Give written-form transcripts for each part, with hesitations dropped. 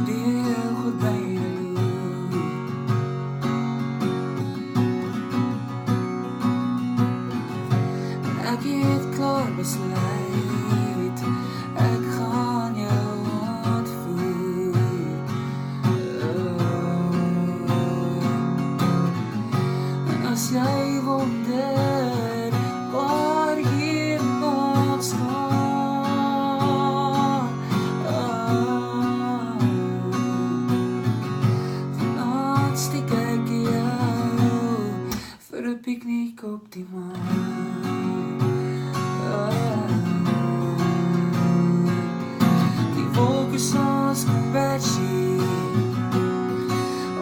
deel goed by jou. Ek het klaar besluit, ek gaan jou ontvoer. En as jy wonder waar hier nog staan, vanaand steek ek jou vir 'n piknik op die maan. Die wolke soos kombersie,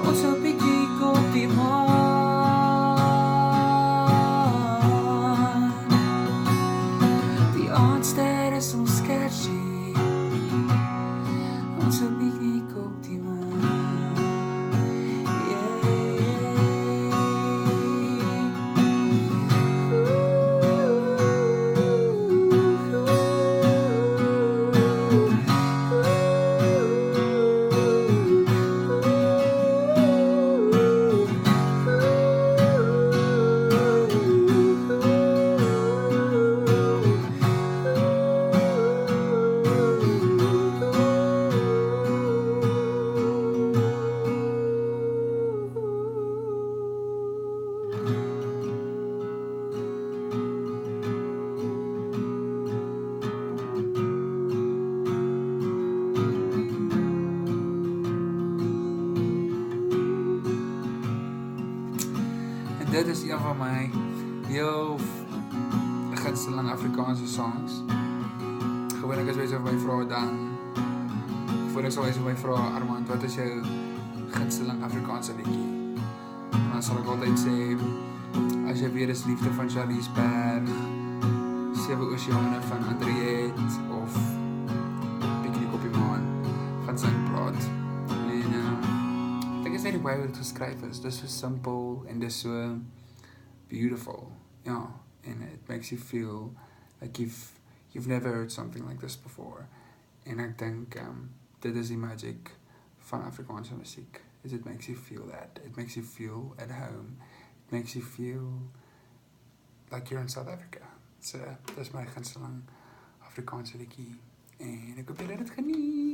ons op piknik op die maan. Die aandster is ons kersie, ons op piknik op die maan. Dit is een van my heel gunsteling Afrikaanse songs. Gewoonlik as mense my vra dan, voordat sal mense my vra, Armand, wat is jou gunsteling Afrikaanse liedjie? En dan sal ek altyd sê, as jy weer is liefde van Charlies Berg, Sewe Oseane van Adriet, of Piknik op die maan van Singplaat. En ek dink is net die way wat het geskryf is, dis so simpel en dis so beautiful, ja, and it makes you feel like you've never heard something like this before. En ek dink dit is die magic van Afrikaanse musiek, is it makes you feel that, it makes you feel at home, it makes you feel like you're in South Africa. So, dis my gunsteling Afrikaanse liedjie, en ek hoop julle het dit geniet.